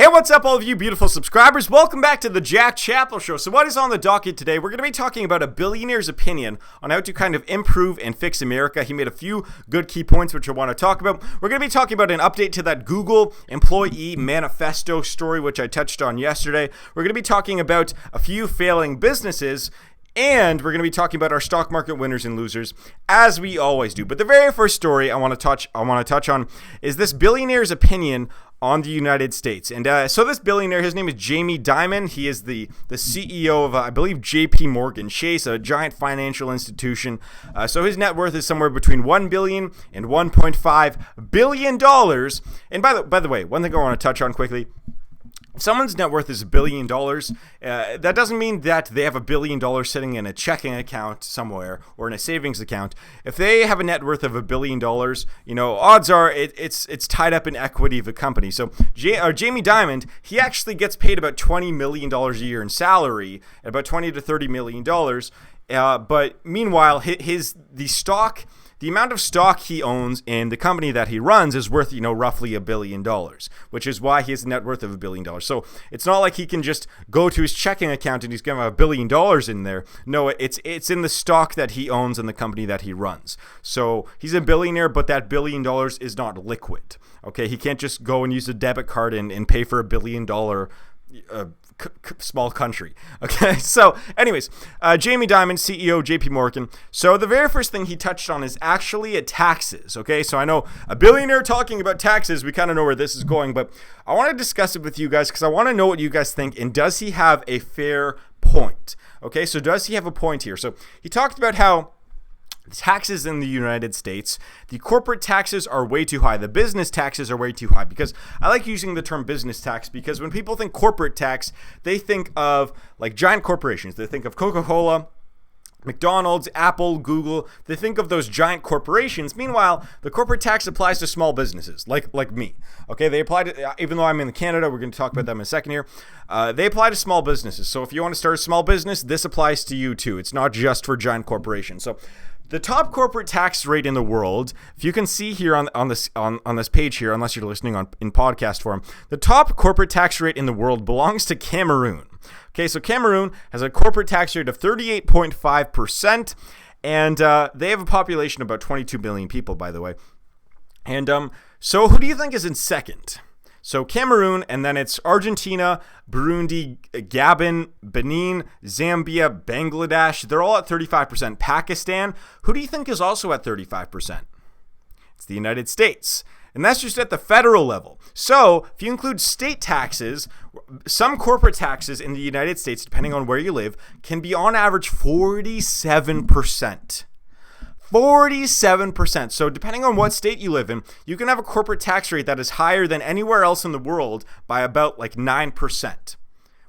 Hey, what's up, all of you beautiful subscribers? Welcome back to the Jack Chapple Show. So what is on the docket today? We're going to be talking about a billionaire's opinion on how to kind of improve and fix America. He made a few good key points which I want to talk about. We're going to be talking about an update to that Google employee manifesto story, which I touched on yesterday. We're going to be talking about a few failing businesses, and we're going to be talking about our stock market winners and losers, as we always do. But the very first story I want to touch on is this billionaire's opinion on the United States. And so this billionaire, his name is Dimon. He is the CEO of, I believe, JPMorgan Chase, a giant financial institution. So his net worth is somewhere between $1 billion and $1.5 billion. And by the way, one thing I want to touch on quickly, if someone's net worth is $1 billion, that doesn't mean that they have $1 billion sitting in a checking account somewhere or in a savings account. If they have a net worth of $1 billion, odds are it's tied up in equity of a company. So Jamie Dimon, he actually gets paid about $20 million a year in salary, about $20 to $30 million. But meanwhile, the amount of stock he owns in the company that he runs is worth, roughly $1 billion, which is why he has a net worth of $1 billion. So it's not like he can just go to his checking account and he's going to have $1 billion in there. No, it's in the stock that he owns in the company that he runs. So he's a billionaire, but that $1 billion is not liquid. Okay, he can't just go and use a debit card and pay for $1 billion small country. Okay, so anyways, Jamie Dimon, CEO of JPMorgan. So the very first thing he touched on is actually taxes. Okay, so I know a billionaire talking about taxes, we kind of know where this is going, but I want to discuss it with you guys because I want to know what you guys think, and does he have a fair point? Okay, so does he have a point here? So he talked about how taxes in the United States, the corporate taxes are way too high. The business taxes are way too high, because I like using the term business tax because when people think corporate tax, they think of like giant corporations. They think of Coca-Cola, McDonald's, Apple, Google. They think of those giant corporations. Meanwhile, the corporate tax applies to small businesses like me. Okay, they apply to, even though I'm in Canada, we're going to talk about them in a second here. They apply to small businesses. So if you want to start a small business, this applies to you too. It's not just for giant corporations. So the top corporate tax rate in the world, if you can see here on this page here, unless you're listening in podcast form, the top corporate tax rate in the world belongs to Cameroon. Okay, so Cameroon has a corporate tax rate of 38.5%, and they have a population of about 22 million people, by the way. And so who do you think is in second? So Cameroon, and then it's Argentina, Burundi, Gabon, Benin, Zambia, Bangladesh. They're all at 35%. Pakistan, who do you think is also at 35%? It's the United States. And that's just at the federal level. So if you include state taxes, some corporate taxes in the United States, depending on where you live, can be on average 47%. 47%. So depending on what state you live in, you can have a corporate tax rate that is higher than anywhere else in the world by about like 9%,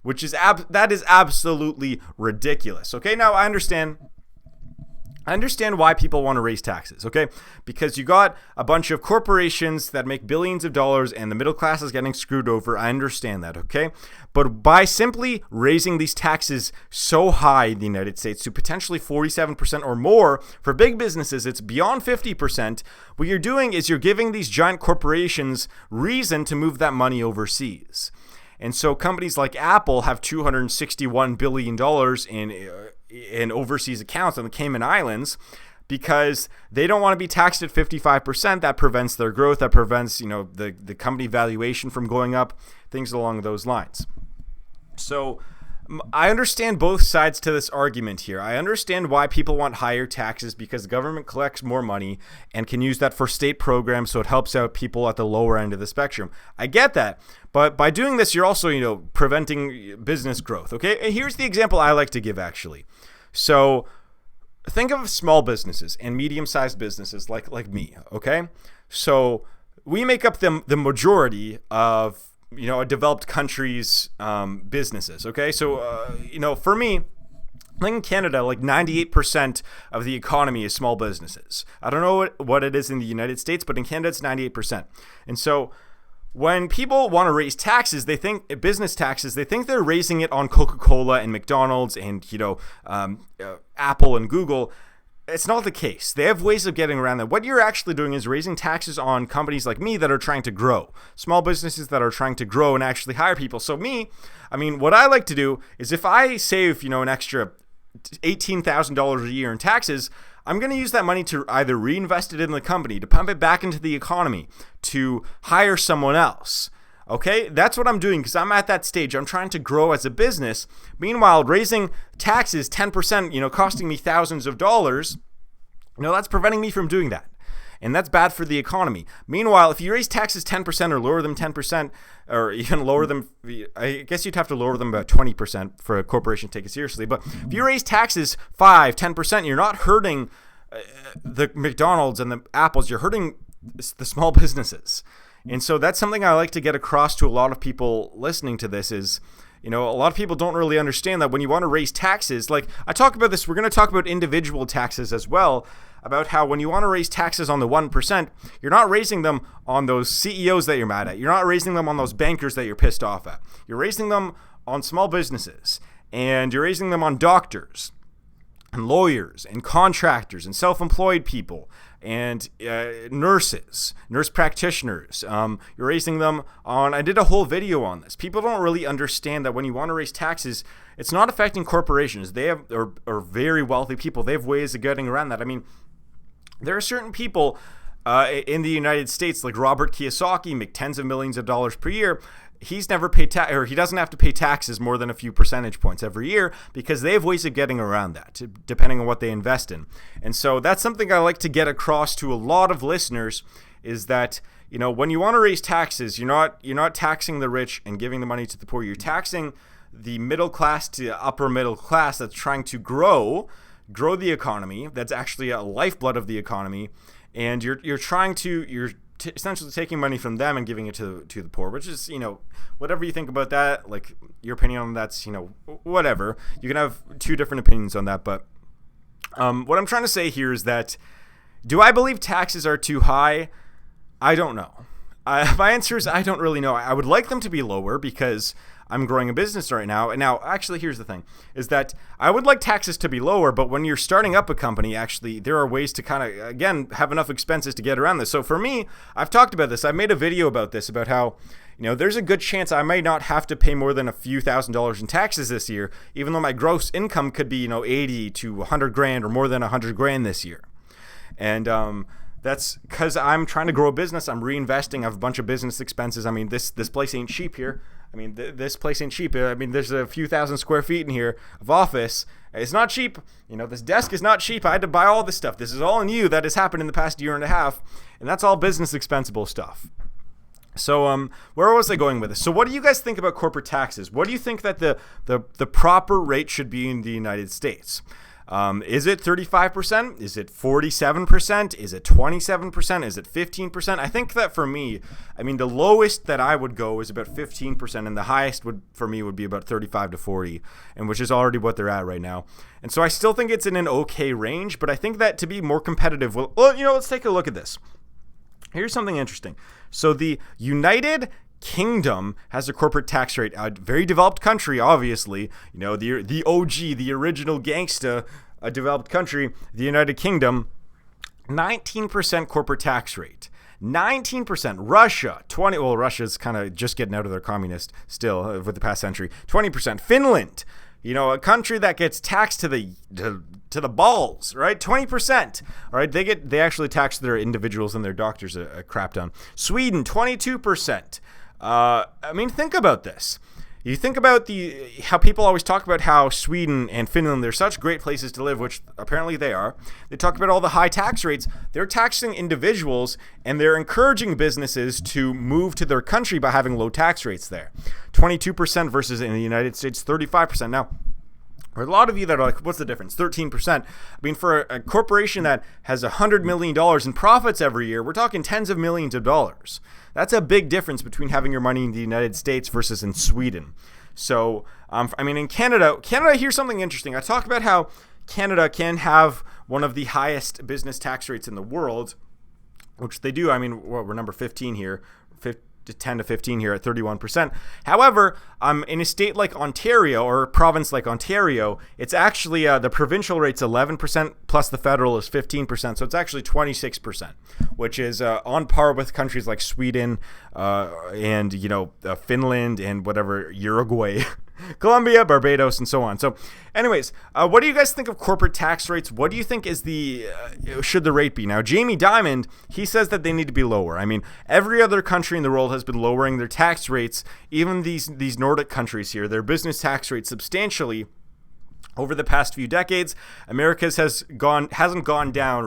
which is that is absolutely ridiculous. Okay, now I understand why people want to raise taxes, okay? Because you got a bunch of corporations that make billions of dollars and the middle class is getting screwed over. I understand that, okay? But by simply raising these taxes so high in the United States to potentially 47% or more, for big businesses, it's beyond 50%, what you're doing is you're giving these giant corporations reason to move that money overseas. And so companies like Apple have $261 billion in overseas accounts on the Cayman Islands because they don't want to be taxed at 55%. That prevents their growth. That prevents, the company valuation from going up, things along those lines. So I understand both sides to this argument here. I understand why people want higher taxes because the government collects more money and can use that for state programs, so it helps out people at the lower end of the spectrum. I get that. But by doing this, you're also, preventing business growth, okay? And here's the example I like to give, actually. So think of small businesses and medium-sized businesses like me, okay? So we make up the majority of a developed country's businesses, okay? So, for me, I think in Canada, like 98% of the economy is small businesses. I don't know what it is in the United States, but in Canada, it's 98%. And so when people want to raise taxes, they think business taxes, they think they're raising it on Coca-Cola and McDonald's and, Apple and Google. it's not the case. They have ways of getting around that. What you're actually doing is raising taxes on companies like me that are trying to grow, small businesses that are trying to grow and actually hire people. So what I like to do is if I save, an extra $18,000 a year in taxes, I'm going to use that money to either reinvest it in the company, to pump it back into the economy, to hire someone else. Okay, that's what I'm doing because I'm at that stage. I'm trying to grow as a business. Meanwhile, raising taxes 10%, costing me thousands of dollars, that's preventing me from doing that. And that's bad for the economy. Meanwhile, if you raise taxes 10% or lower them 10%, or even lower them, I guess you'd have to lower them about 20% for a corporation to take it seriously. But if you raise taxes 5-10%, you're not hurting the McDonald's and the Apples. You're hurting the small businesses. And so that's something I like to get across to a lot of people listening to this is, a lot of people don't really understand that when you want to raise taxes, like I talk about this, we're going to talk about individual taxes as well, about how when you want to raise taxes on the 1%, you're not raising them on those CEOs that you're mad at. You're not raising them on those bankers that you're pissed off at. You're raising them on small businesses, and you're raising them on doctors and lawyers and contractors and self-employed people and nurse practitioners. You're raising them on, I did a whole video on this. People don't really understand that when you want to raise taxes, it's not affecting corporations. They have, or very wealthy people, they have ways of getting around that. There are certain people in the United States, like Robert Kiyosaki, make tens of millions of dollars per year. He's never paid he doesn't have to pay taxes more than a few percentage points every year because they have ways of getting around that, depending on what they invest in. And so that's something I like to get across to a lot of listeners is that, when you want to raise taxes, you're not taxing the rich and giving the money to the poor. You're taxing the middle class to upper middle class that's trying to grow the economy. That's actually a lifeblood of the economy. And you're essentially taking money from them and giving it to the poor, which is, whatever you think about that, like your opinion on that's, whatever. You can have two different opinions on that. But what I'm trying to say here is that, do I believe taxes are too high? I don't know. My answer is I don't really know. I would like them to be lower because I'm growing a business right now. And now, actually, here's the thing, is that I would like taxes to be lower, but when you're starting up a company, actually, there are ways to kind of, again, have enough expenses to get around this. So for me, I've talked about this. I made a video about this, about how, there's a good chance I might not have to pay more than a few $1,000s in taxes this year, even though my gross income could be, 80 to 100 grand or more than 100 grand this year. And, that's because I'm trying to grow a business. I'm reinvesting. I have a bunch of business expenses. This place ain't cheap here. This place ain't cheap. There's a few thousand square feet in here of office. It's not cheap. This desk is not cheap. I had to buy all this stuff. This is all new that has happened in the past year and a half, and that's all business expensible stuff. So where was I going with this? So what do you guys think about corporate taxes? What do you think that the proper rate should be in the United States? Is it 35%? Is it 47%? Is it 27%? Is it 15%? I think that for me, the lowest that I would go is about 15%, and the highest for me would be about 35 to 40, and which is already what they're at right now. And so I still think it's in an okay range, but I think that to be more competitive, let's take a look at this. Here's something interesting. So the United Kingdom has a corporate tax rate. A very developed country, obviously. The OG, the original gangsta, a developed country, the United Kingdom, 19% corporate tax rate. 19%. Russia, 20%. Well, Russia's kind of just getting out of their communist still over the past century. 20%. Finland, a country that gets taxed to the balls, right? 20%. All right, they actually tax their individuals and their doctors a crap ton. Sweden, 22%. Think about this. You think about how people always talk about how Sweden and Finland, they're such great places to live, which apparently they are. They talk about all the high tax rates. They're taxing individuals, and they're encouraging businesses to move to their country by having low tax rates there. 22% versus in the United States, 35%. Now, for a lot of you that are like, what's the difference? 13%. For a corporation that has $100 million in profits every year, we're talking tens of millions of dollars. That's a big difference between having your money in the United States versus in Sweden. So, in Canada, here's something interesting. I talked about how Canada can have one of the highest business tax rates in the world, which they do. We're number 15 here. 10 to 15 here at 31%. However, in a state like Ontario or a province like Ontario, it's actually the provincial rate's 11% plus the federal is 15%. So it's actually 26%, which is on par with countries like Sweden and, Finland and whatever, Uruguay, Colombia, Barbados, and so on. So anyways, what do you guys think of corporate tax rates? What do you think is should the rate be? Now, Jamie Dimon, he says that they need to be lower. I mean, every other country in the world has been lowering their tax rates, even these Nordic countries here, their business tax rates substantially over the past few decades. America's hasn't gone down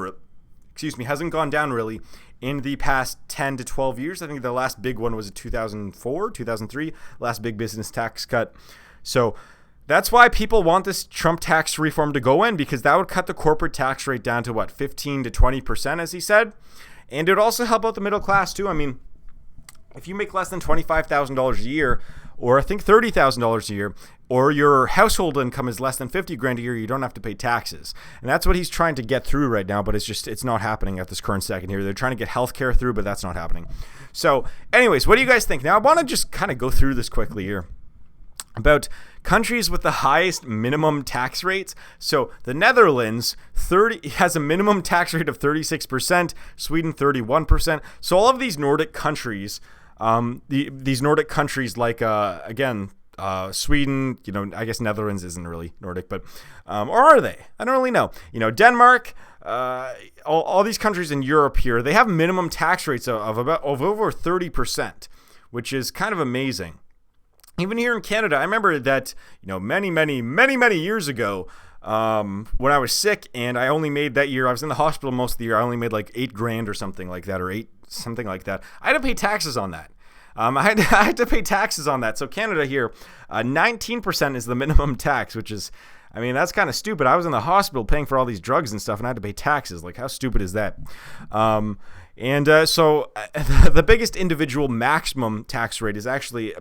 really in the past 10 to 12 years. I think the last big one was in 2004, 2003, last big business tax cut. So that's why people want this Trump tax reform to go in, because that would cut the corporate tax rate down to 15 to 20%, as he said. And it would also help out the middle class too. I mean, if you make less than $25,000 a year, or I think $30,000 a year, or your household income is less than $50,000 a year, you don't have to pay taxes. And that's what he's trying to get through right now, but it's not happening at this current second here. They're trying to get healthcare through, but that's not happening. So anyways, what do you guys think? Now, I want to just kind of go through this quickly here about countries with the highest minimum tax rates. So the Netherlands has a minimum tax rate of 36%, Sweden 31%. So all of these Nordic countries, these Nordic countries like Sweden, I guess Netherlands isn't really Nordic, but or are they? I don't really know. Denmark, all these countries in Europe here, they have minimum tax rates of over 30%, which is kind of amazing. Even here in Canada, I remember that, many years ago, when I was sick and I only made that year, I was in the hospital most of the year, I only made like $8,000 or something like that, something like that. I had to pay taxes on that. I had to pay taxes on that. So Canada here, 19% is the minimum tax, which is, that's kind of stupid. I was in the hospital paying for all these drugs and stuff, and I had to pay taxes. Like, how stupid is that? So the biggest individual maximum tax rate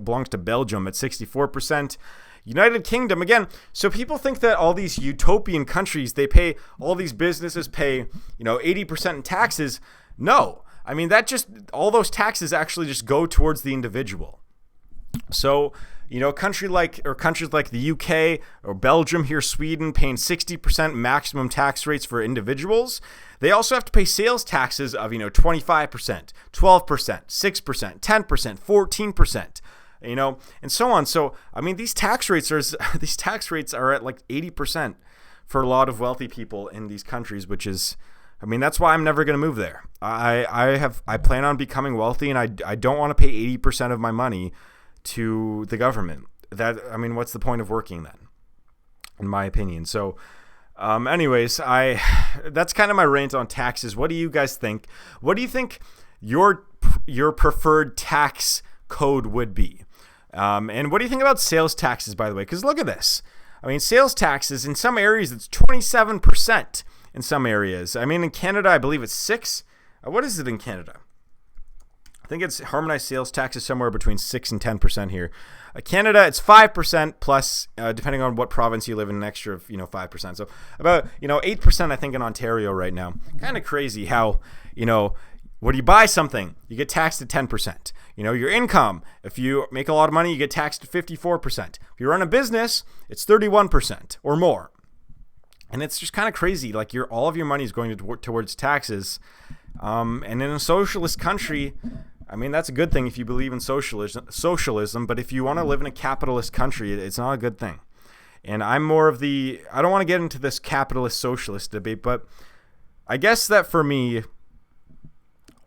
belongs to Belgium at 64%. United Kingdom, again, so people think that all these utopian countries, all these businesses pay, 80% in taxes. No. All those taxes actually just go towards the individual. So, countries like the UK or Belgium here, Sweden, paying 60% maximum tax rates for individuals. They also have to pay sales taxes of, 25%, 12%, 6%, 10%, 14%, and so on. So, these tax rates are at like 80% for a lot of wealthy people in these countries, which is, that's why I'm never going to move there. I plan on becoming wealthy, and I don't want to pay 80% of my money to the government. What's the point of working then, in my opinion? So, anyways, that's kind of my rant on taxes. What do you guys think? What do you think your preferred tax code would be? And what do you think about sales taxes, by the way? Because look at this. Sales taxes, in some areas, it's 27%. In some areas. In Canada, I believe it's 6. What is it in Canada? I think it's harmonized sales taxes somewhere between 6 and 10% here. Canada, it's 5% plus, depending on what province you live in, an extra of 5%. So about 8%, I think, in Ontario right now. Kind of crazy how when you buy something, you get taxed at 10%. Your income, if you make a lot of money, you get taxed at 54%. If you run a business, it's 31% or more. And it's just kind of crazy. Like all of your money is going towards taxes. And in a socialist country, that's a good thing if you believe in socialism. But if you want to live in a capitalist country, it's not a good thing. And I'm more of I don't want to get into this capitalist socialist debate, but I guess that for me,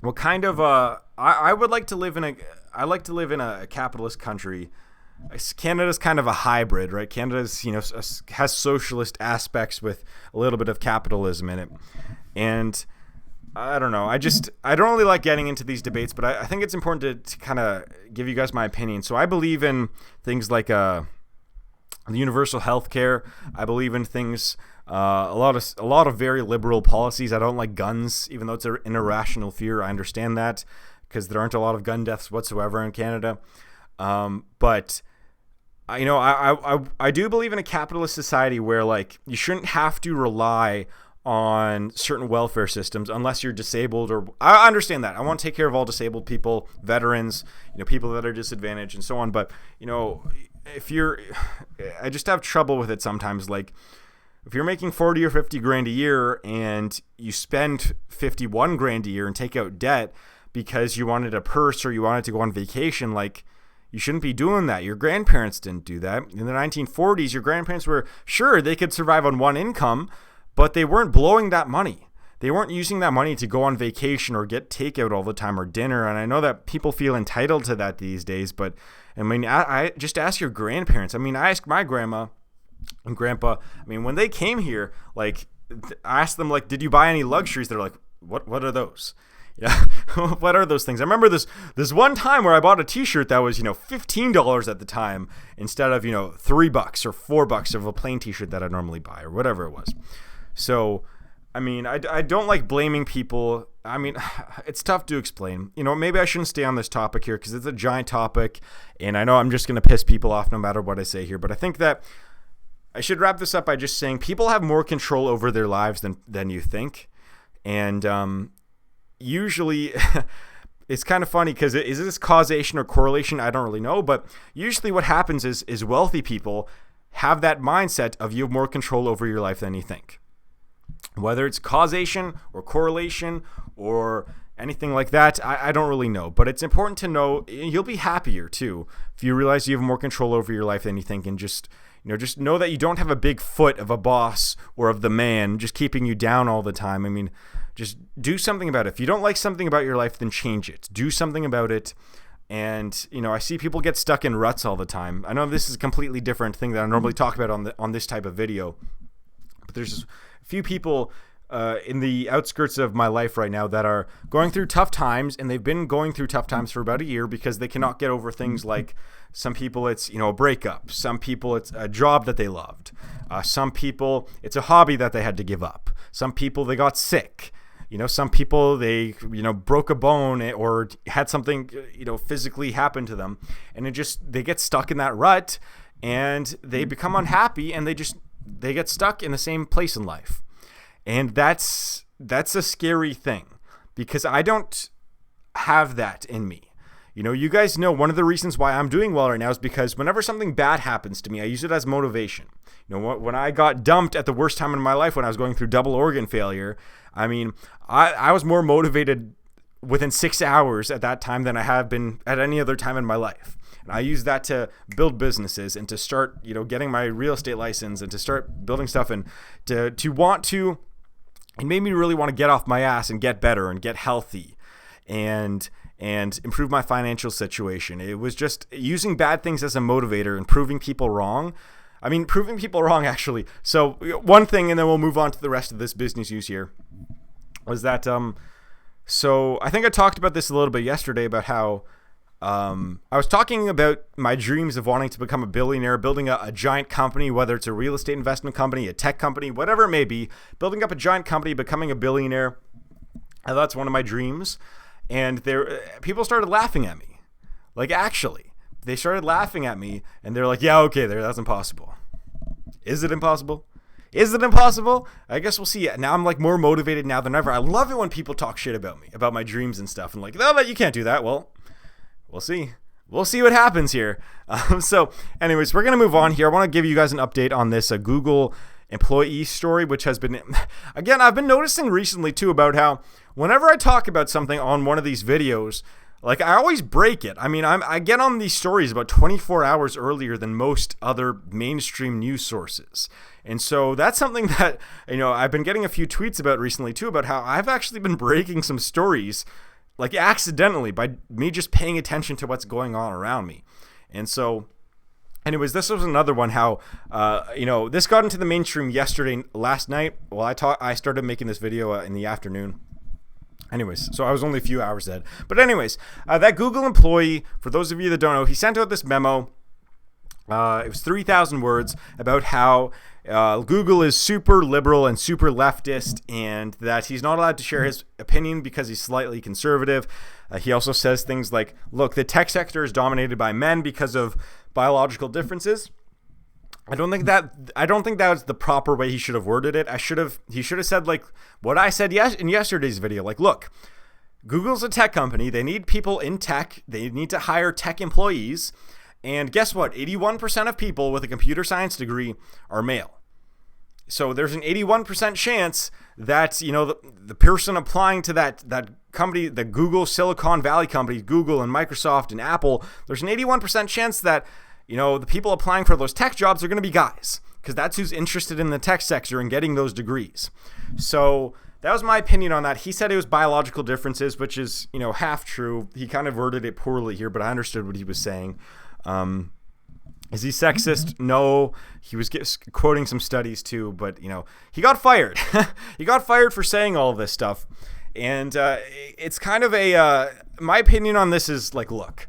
what kind of I would like to live in a capitalist country. Canada's kind of a hybrid, right? Canada's, has socialist aspects with a little bit of capitalism in it. And I don't know. I don't really like getting into these debates, but I think it's important to kind of give you guys my opinion. So I believe in things like universal health care. I believe in things, a lot of very liberal policies. I don't like guns, even though it's an irrational fear. I understand that because there aren't a lot of gun deaths whatsoever in Canada. But I do believe in a capitalist society where you shouldn't have to rely on certain welfare systems unless you're disabled, or I understand that. I want to take care of all disabled people, veterans, people that are disadvantaged and so on. But, I just have trouble with it sometimes. Like, if you're making 40 or 50 grand a year and you spend 51 grand a year and take out debt because you wanted a purse or you wanted to go on vacation, like, you shouldn't be doing that. Your grandparents didn't do that. In the 1940s, your grandparents were sure they could survive on one income, but they weren't blowing that money. They weren't using that money to go on vacation or get takeout all the time or dinner. And I know that people feel entitled to that these days, but I mean, I just ask your grandparents. I mean, I asked my grandma and grandpa, I mean, when they came here, like, I asked them, like, did you buy any luxuries? They're like, what are those? Yeah. What are those things? I remember this one time where I bought a t-shirt that was, $15 at the time instead of, $3 or $4 of a plain t-shirt that I normally buy or whatever it was. So, I mean, I don't like blaming people. I mean, it's tough to explain. Maybe I shouldn't stay on this topic here because it's a giant topic, and I know I'm just going to piss people off no matter what I say here. But I think that I should wrap this up by just saying people have more control over their lives than you think. And usually it's kind of funny because is this causation or correlation? I don't really know. But usually what happens is wealthy people have that mindset of you have more control over your life than you think. Whether it's causation or correlation or anything like that, I don't really know. But it's important to know, you'll be happier too if you realize you have more control over your life than you think, and just know that you don't have a big foot of a boss or of the man just keeping you down all the time. I mean, just do something about it. If you don't like something about your life, then change it. Do something about it. And, I see people get stuck in ruts all the time. I know this is a completely different thing that I normally talk about on this type of video. But there's just a few people in the outskirts of my life right now that are going through tough times, and they've been going through tough times for about a year because they cannot get over things like, some people it's a breakup, some people it's a job that they loved, some people it's a hobby that they had to give up, some people they got sick, some people they broke a bone or had something physically happen to them, and they get stuck in that rut and they become unhappy, and they get stuck in the same place in life. And that's a scary thing because I don't have that in me. You guys know one of the reasons why I'm doing well right now is because whenever something bad happens to me, I use it as motivation. When I got dumped at the worst time in my life, when I was going through double organ failure, I mean, I was more motivated within 6 hours at that time than I have been at any other time in my life. And I use that to build businesses and to start, getting my real estate license and to start building stuff, and to want to, it made me really want to get off my ass and get better and get healthy and improve my financial situation. It was just using bad things as a motivator and proving people wrong. I mean, proving people wrong, actually. So one thing, and then we'll move on to the rest of this business use here, was that, so I think I talked about this a little bit yesterday about how I was talking about my dreams of wanting to become a billionaire, building a giant company, whether it's a real estate investment company, a tech company, whatever it may be, building up a giant company, becoming a billionaire. And that's one of my dreams. And people started laughing at me. Like, actually, they started laughing at me, and they're like, yeah, okay, that's impossible. Is it impossible? Is it impossible? I guess we'll see. Now I'm like more motivated now than ever. I love it when people talk shit about me, about my dreams and stuff. And like, no, you can't do that. Well, we'll see. We'll see what happens here. So anyways, we're going to move on here. I want to give you guys an update on this Google employee story, which has been, again, I've been noticing recently too about how whenever I talk about something on one of these videos, like, I always break it. I mean, I get on these stories about 24 hours earlier than most other mainstream news sources. And so that's something that, I've been getting a few tweets about recently too, about how I've actually been breaking some stories, like, accidentally, by me just paying attention to what's going on around me. And so anyways, this was another one how, this got into the mainstream last night. Well, I started making this video in the afternoon. Anyways, so I was only a few hours ahead. But anyways, that Google employee, for those of you that don't know, he sent out this memo. It was 3,000 words about how Google is super liberal and super leftist, and that he's not allowed to share his opinion because he's slightly conservative. He also says things like, look, the tech sector is dominated by men because of biological differences. I don't think that was the proper way he should have worded it. He should have said like what I said in yesterday's video. Like, look, Google's a tech company. They need people in tech. They need to hire tech employees. And guess what? 81% of people with a computer science degree are male. So there's an 81% chance that, the person applying to that company, the Google Silicon Valley companies, Google and Microsoft and Apple, there's an 81% chance that, the people applying for those tech jobs are going to be guys, because that's who's interested in the tech sector and getting those degrees. So that was my opinion on that. He said it was biological differences, which is, half true. He kind of worded it poorly here, but I understood what he was saying. Is he sexist? No. He was quoting some studies too, but he got fired. He got fired for saying all of this stuff, and it's kind of my opinion on this is like, look,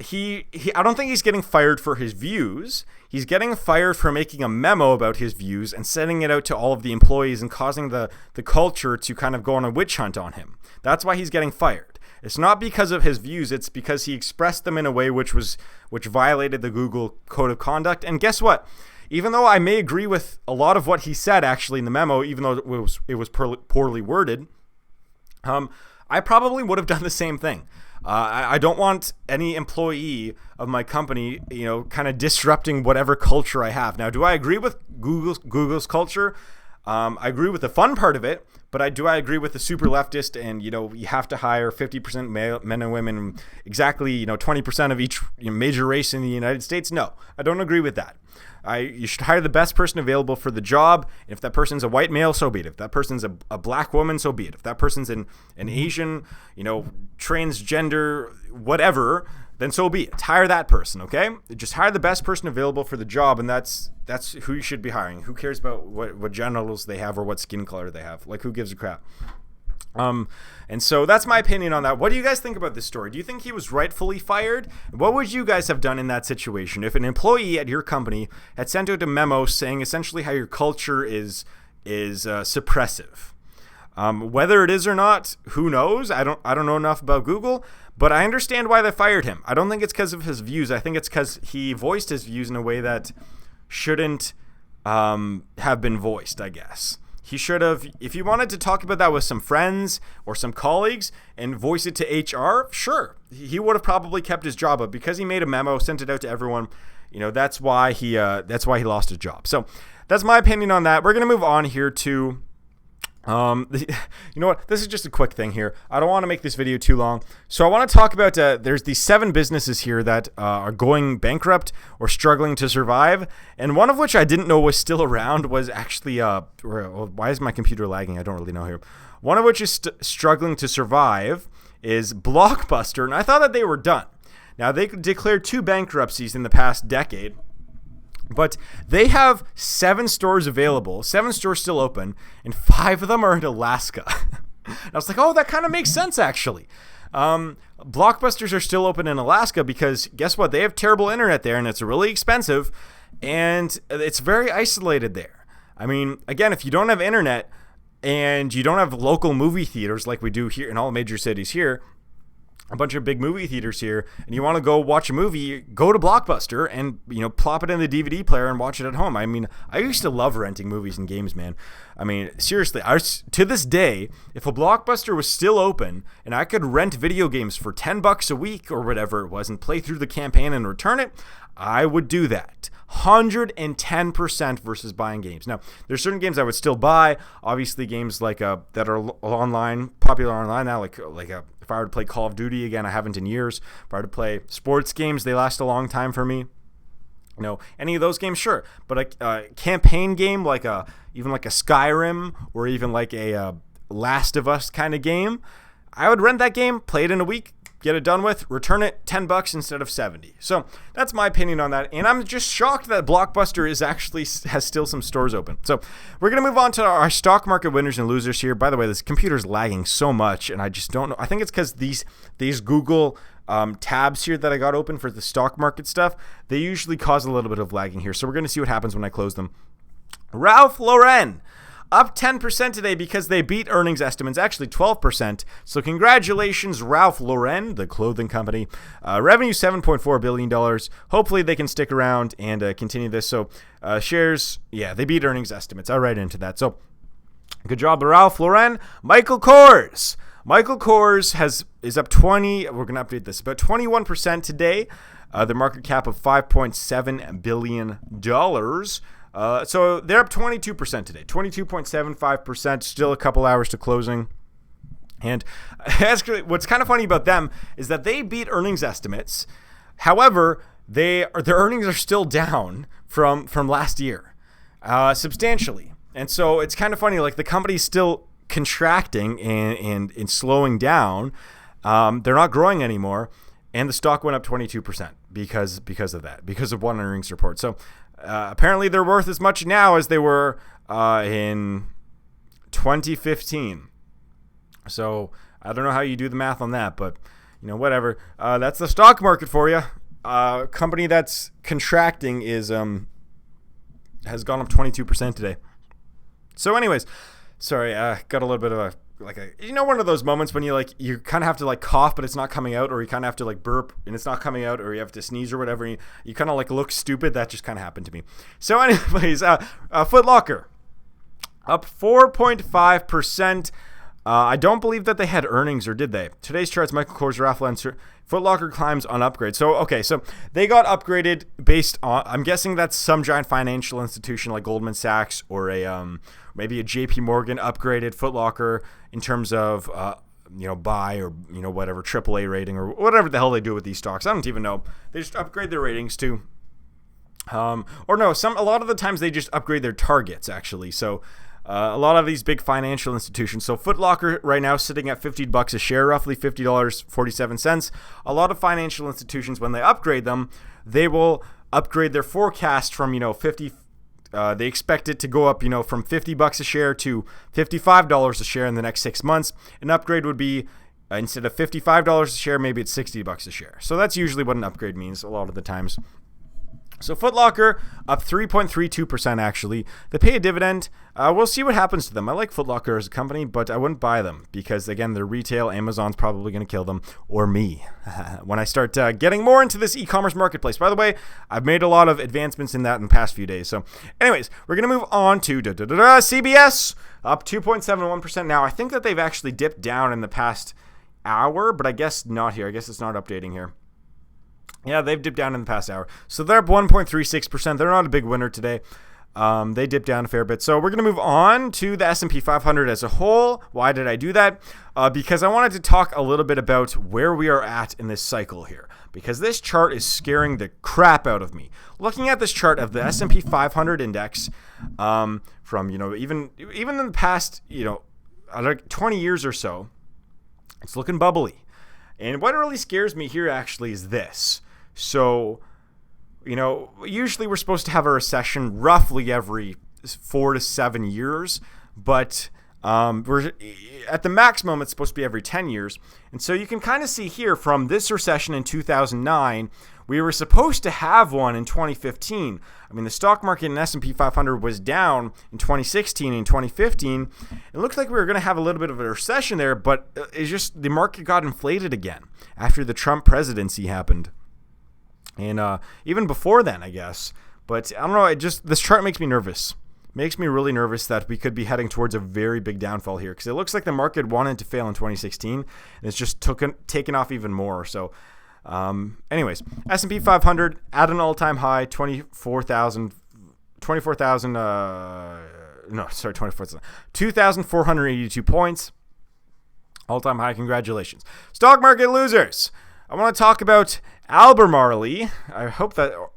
I don't think he's getting fired for his views. He's getting fired for making a memo about his views and sending it out to all of the employees and causing the culture to kind of go on a witch hunt on him. That's why he's getting fired. It's not because of his views. It's because he expressed them in a way which violated the Google code of conduct. And guess what? Even though I may agree with a lot of what he said actually in the memo, even though it was poorly worded, I probably would have done the same thing. I don't want any employee of my company, kind of disrupting whatever culture I have. Now, do I agree with Google's culture? I agree with the fun part of it, but I agree with the super leftist and, you have to hire 50% men and women, exactly, 20% of each major race in the United States? No, I don't agree with that. You should hire the best person available for the job. If that person's a white male, so be it. If that person's a black woman, so be it. If that person's an Asian, transgender, whatever, then so be it. Hire that person, okay? Just hire the best person available for the job, and that's who you should be hiring. Who cares about what genitals they have or what skin color they have? Like, who gives a crap? And so that's my opinion on that. What do you guys think about this story? Do you think he was rightfully fired? What would you guys have done in that situation if an employee at your company had sent out a memo saying essentially how your culture is suppressive? Whether it is or not, who knows? I don't know enough about Google, but I understand why they fired him. I don't think it's because of his views. I think it's because he voiced his views in a way that shouldn't have been voiced, I guess. He should have, if he wanted to talk about that with some friends or some colleagues and voice it to HR, sure, he would have probably kept his job. But because he made a memo, sent it out to everyone, that's why he lost his job. So that's my opinion on that. We're gonna move on here to. You know what? This is just a quick thing here. I don't want to make this video too long. So I want to talk about, there's these 7 businesses here that are going bankrupt or struggling to survive. And one of which I didn't know was still around was actually, why is my computer lagging? I don't really know here. One of which is struggling to survive is Blockbuster. And I thought that they were done. Now, they declared 2 bankruptcies in the past decade. But they have 7 stores available, 7 stores still open, and 5 of them are in Alaska. I was like, oh, that kind of makes sense, actually. Blockbusters are still open in Alaska because guess what? They have terrible internet there, and it's really expensive, and it's very isolated there. I mean, again, if you don't have internet and you don't have local movie theaters like we do here in all major cities here, a bunch of big movie theaters here, and you want to go watch a movie, go to Blockbuster and, plop it in the DVD player and watch it at home. I mean, I used to love renting movies and games, man. I mean, seriously, to this day, if a Blockbuster was still open and I could rent video games for $10 a week or whatever it was and play through the campaign and return it, I would do that. 110% versus buying games. Now, there's certain games I would still buy. Obviously, games like that are online, popular online now, if I were to play Call of Duty again, I haven't in years. If I were to play sports games, they last a long time for me. Any of those games, sure. But a campaign game even like a Skyrim or even like a Last of Us kind of game, I would rent that game, play it in a week, get it done with, return it, $10 instead of $70. So that's my opinion on that. And I'm just shocked that Blockbuster has still some stores open. So we're going to move on to our stock market winners and losers here. By the way, this computer's lagging so much, and I just don't know. I think it's because these Google tabs here that I got open for the stock market stuff, they usually cause a little bit of lagging here. So we're going to see what happens when I close them. Ralph Lauren. up 10% today because they beat earnings estimates, actually 12%. So congratulations, Ralph Lauren, the clothing company. Revenue $7.4 billion. Hopefully they can stick around and continue this. So shares, they beat earnings estimates. I'll write into that. So good job, Ralph Lauren. Michael Kors. Michael Kors is up 20. We're going to update this. About 21% today. The market cap of $5.7 billion. So they're up 22% today. 22.75%. Still a couple hours to closing. And actually, what's kind of funny about them is that they beat earnings estimates. However, their earnings are still down from last year, substantially. And so it's kind of funny. Like the company's still contracting and slowing down. They're not growing anymore. And the stock went up 22% because of that, because of one earnings report. So apparently they're worth as much now as they were in 2015. So I don't know how you do the math on that, but whatever. That's the stock market for you. Company that's contracting has gone up 22% today. So anyways, sorry, got a little bit of one of those moments when you kind of have to cough, but it's not coming out, or you kind of have to burp and it's not coming out, or you have to sneeze or whatever. And you kind of look stupid. That just kind of happened to me. So anyways, Foot Locker up 4.5%. I don't believe that they had earnings, or did they? Today's charts, Michael Kors, Ralph Lauren, Foot Locker climbs on upgrade. So they got upgraded based on, I'm guessing that's some giant financial institution like Goldman Sachs or maybe a JPMorgan upgraded Foot Locker in terms of buy or whatever AAA rating or whatever the hell they do with these stocks. I don't even know. They just upgrade their ratings to a lot of the times they just upgrade their targets actually. So a lot of these big financial institutions. So Foot Locker right now sitting at $50 a share, roughly $50.47. A lot of financial institutions, when they upgrade them, they will upgrade their forecast from 50. They expect it to go up from $50 a share to $55 a share in the next 6 months. An upgrade would be instead of $55 a share, maybe it's $60 a share. So that's usually what an upgrade means a lot of the times. So Foot Locker up 3.32% actually. They pay a dividend. We'll see what happens to them. I like Foot Locker as a company, but I wouldn't buy them because, again, they're retail. Amazon's probably going to kill them, or me, when I start getting more into this e-commerce marketplace. By the way, I've made a lot of advancements in that in the past few days. So anyways, we're going to move on to CBS, up 2.71%. Now, I think that they've actually dipped down in the past hour, but I guess not here. I guess it's not updating here. Yeah, they've dipped down in the past hour. So they're up 1.36%. They're not a big winner today. They dipped down a fair bit. So we're going to move on to the S&P 500 as a whole. Why did I do that? Because I wanted to talk a little bit about where we are at in this cycle here. Because this chart is scaring the crap out of me. Looking at this chart of the S&P 500 index from, even in the past, 20 years or so, it's looking bubbly. And what really scares me here actually is this. So, usually we're supposed to have a recession roughly every 4 to 7 years, but we're at the maximum, it's supposed to be every 10 years. And so you can kind of see here from this recession in 2009, we were supposed to have one in 2015. I mean, the stock market in S&P 500 was down in 2016 and 2015. It looked like we were going to have a little bit of a recession there, but it's just the market got inflated again after the Trump presidency happened. And even before then, I guess. But I don't know, this chart makes me nervous. Makes me really nervous that we could be heading towards a very big downfall here. Because it looks like the market wanted to fail in 2016, and it's just taken off even more. So anyways, S&P 500 at an all-time high, 2,482 points. All-time high, congratulations. Stock market losers. I want to talk about Albemarle.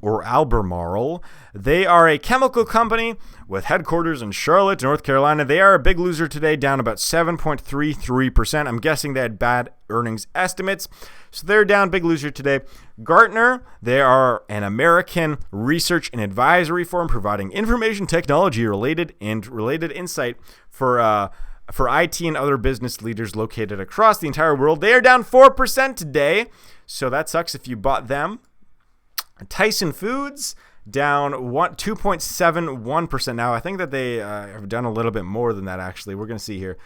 Or Albemarle. They are a chemical company with headquarters in Charlotte, North Carolina. They are a big loser today, down about 7.33%. I'm guessing they had bad earnings estimates. So they're down, big loser today. Gartner, they are an American research and advisory firm providing information technology related insight for IT and other business leaders located across the entire world. They are down 4% today, so that sucks if you bought them. Tyson Foods, down 2.71%. Now, I think that they have done a little bit more than that, actually. We're going to see here.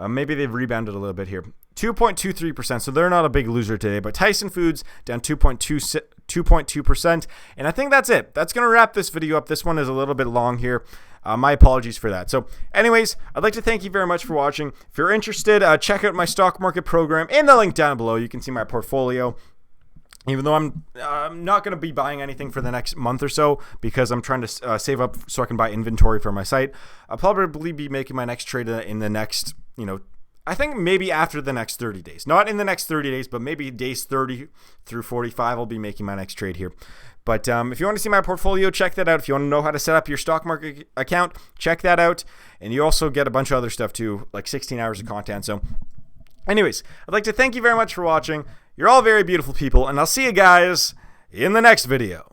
Maybe they've rebounded a little bit here. 2.23%, so they're not a big loser today. But Tyson Foods down 2.2%. And I think that's it. That's going to wrap this video up. This one is a little bit long here. My apologies for that. So anyways, I'd like to thank you very much for watching. If you're interested, check out my stock market program in the link down below. You can see my portfolio. Even though I'm not going to be buying anything for the next month or so because I'm trying to save up so I can buy inventory for my site. I'll probably be making my next trade in the next, I think maybe after the next 30 days. Not in the next 30 days, but maybe days 30 through 45, I'll be making my next trade here. But if you want to see my portfolio, check that out. If you want to know how to set up your stock market account, check that out. And you also get a bunch of other stuff too, like 16 hours of content. So anyways, I'd like to thank you very much for watching. You're all very beautiful people, and I'll see you guys in the next video.